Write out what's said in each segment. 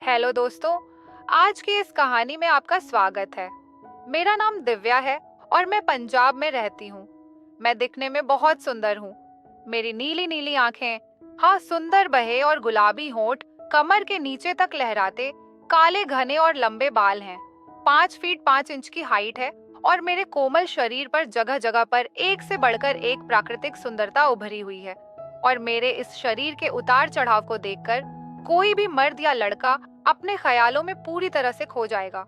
Hello दोस्तों। आज की इस कहानी में आपका स्वागत है। मेरा नाम दिव्या है और मैं पंजाब में रहती हूँ। मैं दिखने में बहुत सुंदर हूँ। मेरी नीली नीली आंखें, हाँ सुंदर बहे और गुलाबी होंठ, कमर के नीचे तक लहराते, काले घने और लंबे बाल हैं। 5 फीट 5 इंच की हाइट है और मेरे कोमल शरीर पर जगह जगह पर एक से बढ़कर एक प्राकृतिक सुंदरता उभरी हुई है। और मेरे इस शरीर के उतार चढ़ाव को देखकर कोई भी मर्द या लड़का अपने ख्यालों में पूरी तरह से खो जाएगा।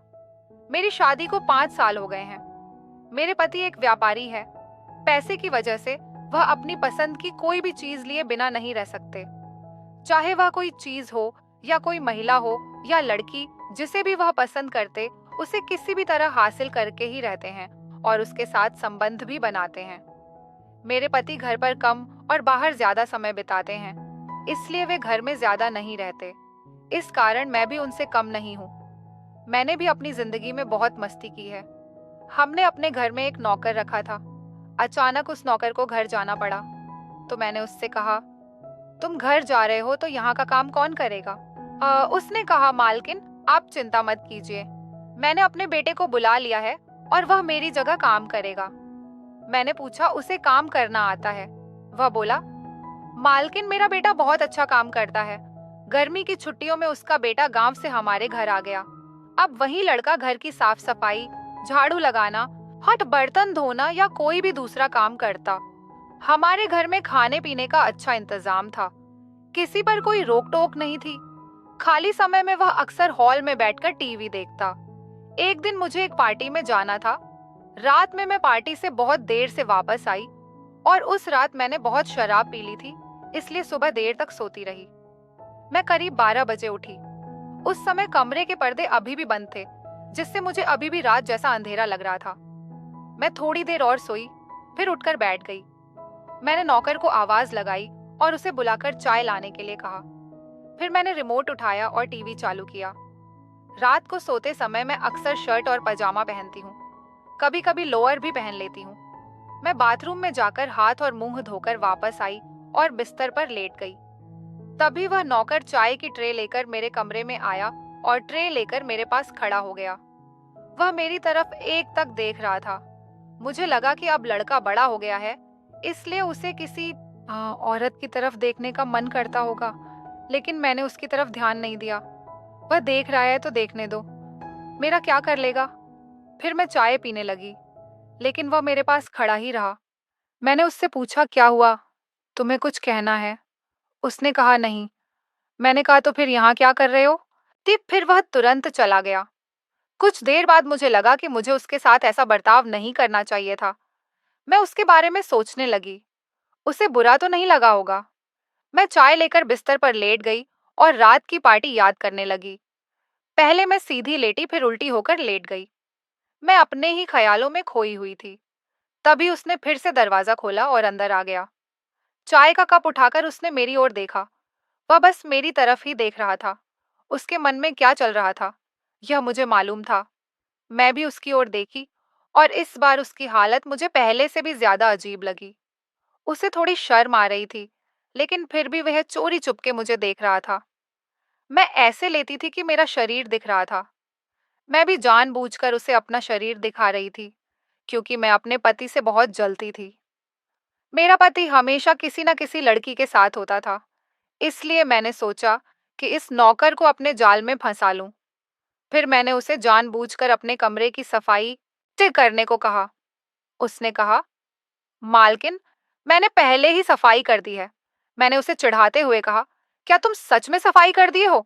मेरी शादी को 5 साल हो गए हैं। मेरे पति एक व्यापारी है। पैसे की वजह से वह अपनी पसंद की कोई भी चीज लिए बिना नहीं रह सकते। चाहे वह कोई चीज हो या कोई महिला हो या लड़की, जिसे भी वह पसंद करते उसे किसी भी तरह हासिल करके ही रहते हैं और उसके साथ संबंध भी बनाते हैं। मेरे पति घर पर कम और बाहर ज्यादा समय बिताते हैं, इसलिए वे घर में ज्यादा नहीं रहते। इस कारण मैं भी उनसे कम नहीं हूँ। मैंने भी अपनी जिंदगी में बहुत मस्ती की है। हमने अपने घर में एक नौकर रखा था। अचानक उस नौकर को घर जाना पड़ा, तो मैंने उससे कहा, तुम घर जा रहे हो तो यहाँ का काम कौन करेगा? उसने कहा, मालकिन आप चिंता मत कीजिए, मैंने अपने बेटे को बुला लिया है और वह मेरी जगह काम करेगा। मैंने पूछा, उसे काम करना आता है? वह बोला, मालकिन मेरा बेटा बहुत अच्छा काम करता है। गर्मी की छुट्टियों में उसका बेटा गांव से हमारे घर आ गया। अब वही लड़का घर की साफ सफाई, झाड़ू लगाना, हट बर्तन धोना या कोई भी दूसरा काम करता। हमारे घर में खाने पीने का अच्छा इंतजाम था। किसी पर कोई रोक टोक नहीं थी। खाली समय में वह अक्सर हॉल में बैठकर टीवी देखता। एक दिन मुझे एक पार्टी में जाना था। रात में मैं पार्टी से बहुत देर से वापस आई और उस रात मैंने बहुत शराब पी ली थी, इसलिए सुबह देर तक सोती रही। मैं करीब 12 बजे उठी। उस समय कमरे के पर्दे अभी भी बंद थे, जिससे मुझे अभी भी रात जैसा अंधेरा लग रहा था। मैं थोड़ी देर और सोई, फिर उठकर बैठ गई। मैंने नौकर को आवाज लगाई और उसे बुलाकर चाय लाने के लिए कहा। फिर मैंने रिमोट उठाया और टीवी चालू किया। रात को सोते समय मैं अक्सर शर्ट और पजामा पहनती हूँ, कभी कभी लोअर भी पहन लेती हूँ। मैं बाथरूम में जाकर हाथ और मुंह धोकर वापस आई और बिस्तर पर लेट गई। तभी वह नौकर चाय की ट्रे लेकर मेरे कमरे में आया और ट्रे लेकर मेरे पास खड़ा हो गया। वह मेरी तरफ एक तक देख रहा था। मुझे लगा कि अब लड़का बड़ा हो गया है, इसलिए उसे किसी औरत की तरफ देखने का मन करता होगा, लेकिन मैंने उसकी तरफ ध्यान नहीं दिया। वह देख रहा है तो देखने दो, मेरा क्या कर लेगा। फिर मैं चाय पीने लगी, लेकिन वह मेरे पास खड़ा ही रहा। मैंने उससे पूछा, क्या हुआ, तुम्हें कुछ कहना है? उसने कहा, नहीं। मैंने कहा, तो फिर यहाँ क्या कर रहे हो? फिर वह तुरंत चला गया। कुछ देर बाद मुझे लगा कि मुझे उसके साथ ऐसा बर्ताव नहीं करना चाहिए था। मैं उसके बारे में सोचने लगी, उसे बुरा तो नहीं लगा होगा। मैं चाय लेकर बिस्तर पर लेट गई और रात की पार्टी याद करने लगी। पहले मैं सीधी लेटी, फिर उल्टी होकर लेट गई। मैं अपने ही ख्यालों में खोई हुई थी। तभी उसने फिर से दरवाजा खोला और अंदर आ गया। चाय का कप उठाकर उसने मेरी ओर देखा। वह बस मेरी तरफ ही देख रहा था। उसके मन में क्या चल रहा था, यह मुझे मालूम था। मैं भी उसकी ओर देखी और इस बार उसकी हालत मुझे पहले से भी ज्यादा अजीब लगी। उसे थोड़ी शर्म आ रही थी, लेकिन फिर भी वह चोरी चुपके मुझे देख रहा था। मैं ऐसे लेती थी कि मेरा शरीर दिख रहा था। मैं भी जानबूझकर उसे अपना शरीर दिखा रही थी, क्योंकि मैं अपने पति से बहुत जलती थी। मेरा पति हमेशा किसी न किसी लड़की के साथ होता था, इसलिए मैंने सोचा कि इस नौकर को अपने जाल में फंसा लूं। फिर मैंने उसे जानबूझकर अपने कमरे की सफाई करने को कहा। उसने कहा, मालकिन मैंने पहले ही सफाई कर दी है। मैंने उसे चिढ़ाते हुए कहा, क्या तुम सच में सफाई कर दिए हो?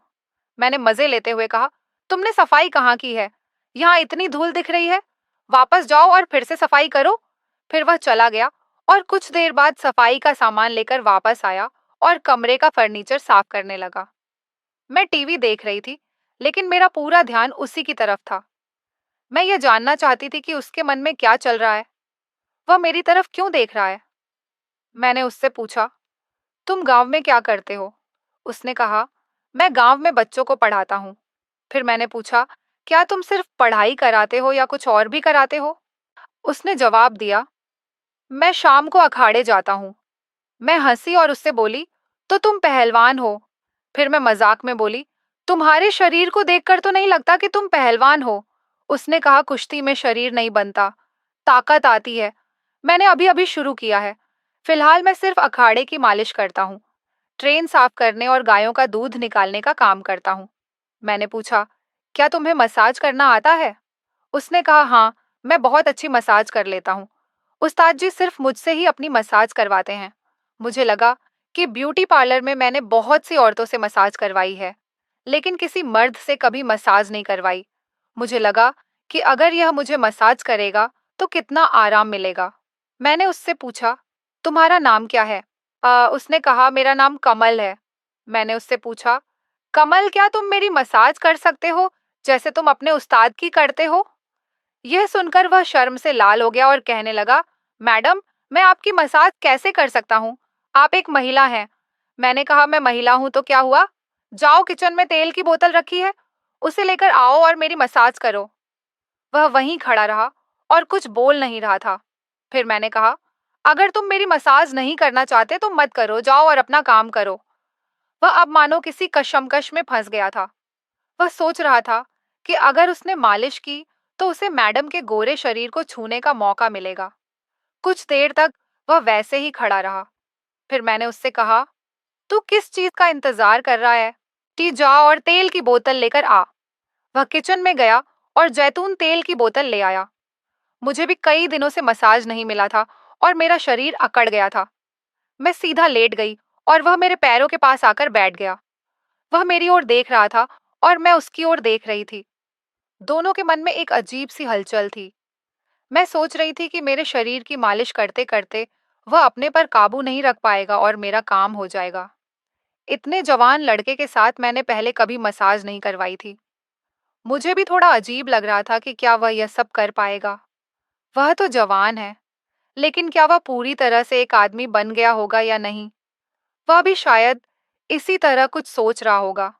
मैंने मजे लेते हुए कहा, तुमने सफाई कहाँ की है? यहाँ इतनी धूल दिख रही है। वापस जाओ और फिर से सफाई करो। फिर वह चला गया और कुछ देर बाद सफाई का सामान लेकर वापस आया और कमरे का फर्नीचर साफ करने लगा। मैं टीवी देख रही थी, लेकिन मेरा पूरा ध्यान उसी की तरफ था। मैं यह जानना चाहती थी कि उसके मन में क्या चल रहा है। वह मेरी तरफ क्यों देख रहा है? मैंने उससे पूछा, तुम गांव में क्या करते हो? उसने कहा, मैं गांव में बच्चों को पढ़ाता हूँ। फिर मैंने पूछा, क्या तुम सिर्फ पढ़ाई कराते हो या कुछ और भी कराते हो? उसने जवाब दिया, मैं शाम को अखाड़े जाता हूँ। मैं हंसी और उससे बोली, तो तुम पहलवान हो? फिर मैं मजाक में बोली, तुम्हारे शरीर को देखकर तो नहीं लगता कि तुम पहलवान हो। उसने कहा, कुश्ती में शरीर नहीं बनता, ताकत आती है। मैंने अभी अभी शुरू किया है। फिलहाल मैं सिर्फ अखाड़े की मालिश करता हूँ। ट्रेन साफ करने और गायों का दूध निकालने का काम करता हूँ। मैंने पूछा, क्या तुम्हें मसाज करना आता है? उसने कहा, हाँ, मैं बहुत अच्छी मसाज कर लेता हूँ। उस्ताद जी सिर्फ मुझसे ही अपनी मसाज करवाते हैं। मुझे लगा कि ब्यूटी पार्लर में मैंने बहुत सी औरतों से मसाज करवाई है, लेकिन किसी मर्द से कभी मसाज नहीं करवाई। मुझे लगा कि अगर यह मुझे मसाज करेगा तो कितना आराम मिलेगा। मैंने उससे पूछा, तुम्हारा नाम क्या है? उसने कहा, मेरा नाम कमल है। मैंने उससे पूछा, कमल, क्या तुम मेरी मसाज कर सकते हो जैसे तुम अपने उस्ताद की करते हो? यह सुनकर वह शर्म से लाल हो गया और कहने लगा, मैडम, मैं आपकी मसाज कैसे कर सकता हूँ? आप एक महिला हैं। मैंने कहा, मैं महिला हूं तो क्या हुआ? जाओ, किचन में तेल की बोतल रखी है, उसे लेकर आओ और मेरी मसाज करो। वह वहीं खड़ा रहा और कुछ बोल नहीं रहा था। फिर मैंने कहा, अगर तुम मेरी मसाज नहीं करना चाहते तो मत करो, जाओ और अपना काम करो। वह अब मानो किसी कशमकश में फंस गया था। वह सोच रहा था कि अगर उसने मालिश की तो उसे मैडम के गोरे शरीर को छूने का मौका मिलेगा। कुछ देर तक वह वैसे ही खड़ा रहा। फिर मैंने उससे कहा, तू किस चीज का इंतजार कर रहा है? जा और तेल की बोतल लेकर आ। वह किचन में गया और जैतून तेल की बोतल ले आया। मुझे भी कई दिनों से मसाज नहीं मिला था और मेरा शरीर अकड़ गया था। मैं सीधा लेट गई और वह मेरे पैरों के पास आकर बैठ गया। वह मेरी ओर देख रहा था और मैं उसकी ओर देख रही थी। दोनों के मन में एक अजीब सी हलचल थी। मैं सोच रही थी कि मेरे शरीर की मालिश करते करते वह अपने पर काबू नहीं रख पाएगा और मेरा काम हो जाएगा। इतने जवान लड़के के साथ मैंने पहले कभी मसाज नहीं करवाई थी। मुझे भी थोड़ा अजीब लग रहा था कि क्या वह यह सब कर पाएगा। वह तो जवान है, लेकिन क्या वह पूरी तरह से एक आदमी बन गया होगा या नहीं? वह भी शायद इसी तरह कुछ सोच रहा होगा।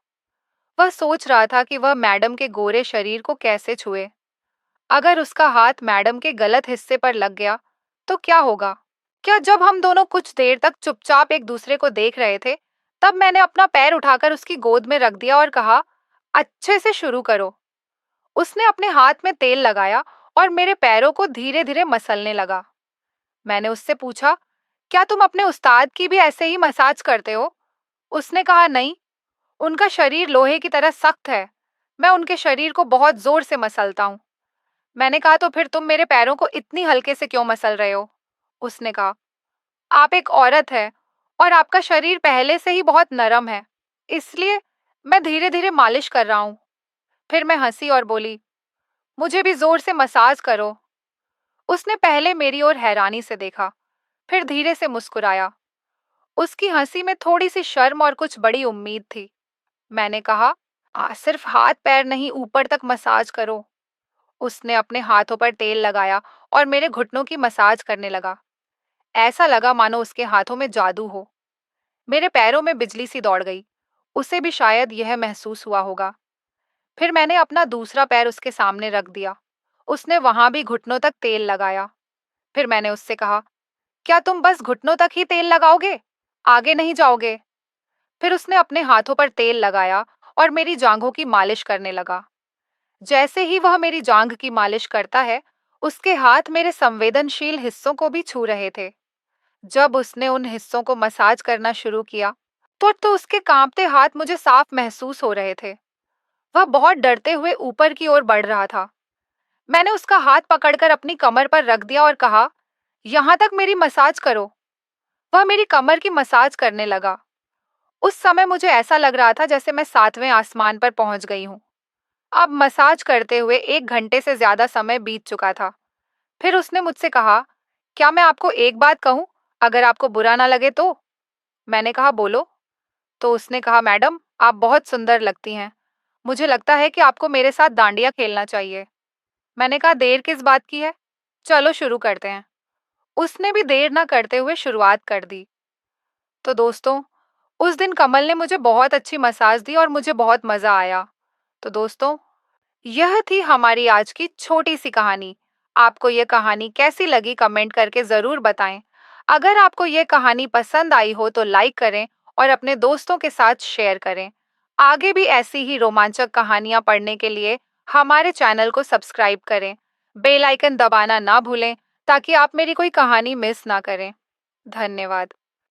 वह सोच रहा था कि वह मैडम के गोरे शरीर को कैसे छुए। अगर उसका हाथ मैडम के गलत हिस्से पर लग गया तो क्या होगा? क्या जब हम दोनों कुछ देर तक चुपचाप एक दूसरे को देख रहे थे, तब मैंने अपना पैर उठाकर उसकी गोद में रख दिया और कहा, अच्छे से शुरू करो। उसने अपने हाथ में तेल लगाया और मेरे पैरों को धीरे धीरे मसलने लगा। मैंने उससे पूछा, क्या तुम अपने उस्ताद की भी ऐसे ही मसाज करते हो? उसने कहा, नहीं, उनका शरीर लोहे की तरह सख्त है। मैं उनके शरीर को बहुत जोर से मसलता हूँ। मैंने कहा, तो फिर तुम मेरे पैरों को इतनी हल्के से क्यों मसल रहे हो? उसने कहा, आप एक औरत है और आपका शरीर पहले से ही बहुत नरम है, इसलिए मैं धीरे धीरे मालिश कर रहा हूँ। फिर मैं हंसी और बोली, मुझे भी जोर से मसाज करो। उसने पहले मेरी ओर हैरानी से देखा, फिर धीरे से मुस्कुराया। उसकी हंसी में थोड़ी सी शर्म और कुछ बड़ी उम्मीद थी। मैंने कहा, सिर्फ हाथ पैर नहीं, ऊपर तक मसाज करो। उसने अपने हाथों पर तेल लगाया और मेरे घुटनों की मसाज करने लगा। ऐसा लगा मानो उसके हाथों में जादू हो। मेरे पैरों में बिजली सी दौड़ गई। उसे भी शायद यह महसूस हुआ होगा। फिर मैंने अपना दूसरा पैर उसके सामने रख दिया। उसने वहां भी घुटनों तक तेल लगाया। फिर मैंने उससे कहा, क्या तुम बस घुटनों तक ही तेल लगाओगे? आगे नहीं जाओगे? फिर उसने अपने हाथों पर तेल लगाया और मेरी जांघों की मालिश करने लगा। जैसे ही वह मेरी जांघ की मालिश करता है, उसके हाथ मेरे संवेदनशील हिस्सों को भी छू रहे थे। जब उसने उन हिस्सों को मसाज करना शुरू किया, तो उसके कांपते हाथ मुझे साफ महसूस हो रहे थे। वह बहुत डरते हुए ऊपर की ओर बढ़ रहा था। मैंने उसका हाथ पकड़कर अपनी कमर पर रख दिया और कहा, यहां तक मेरी मसाज करो। वह मेरी कमर की मसाज करने लगा। उस समय मुझे ऐसा लग रहा था जैसे मैं 7वें आसमान पर पहुंच गई हूं। अब मसाज करते हुए 1 घंटे से ज्यादा समय बीत चुका था। फिर उसने मुझसे कहा, क्या मैं आपको एक बात कहूं, अगर आपको बुरा ना लगे तो? मैंने कहा, बोलो। तो उसने कहा, मैडम, आप बहुत सुंदर लगती हैं। मुझे लगता है कि आपको मेरे साथ डांडिया खेलना चाहिए। मैंने कहा, देर किस बात की है? चलो शुरू करते हैं। उसने भी देर ना करते हुए शुरुआत कर दी। तो दोस्तों, उस दिन कमल ने मुझे बहुत अच्छी मसाज दी और मुझे बहुत मजा आया। तो दोस्तों, यह थी हमारी आज की छोटी सी कहानी। आपको यह कहानी कैसी लगी कमेंट करके जरूर बताएं। अगर आपको यह कहानी पसंद आई हो तो लाइक करें और अपने दोस्तों के साथ शेयर करें। आगे भी ऐसी ही रोमांचक कहानियां पढ़ने के लिए हमारे चैनल को सब्सक्राइब करें। बेल आइकन दबाना ना भूलें ताकि आप मेरी कोई कहानी मिस ना करें। धन्यवाद।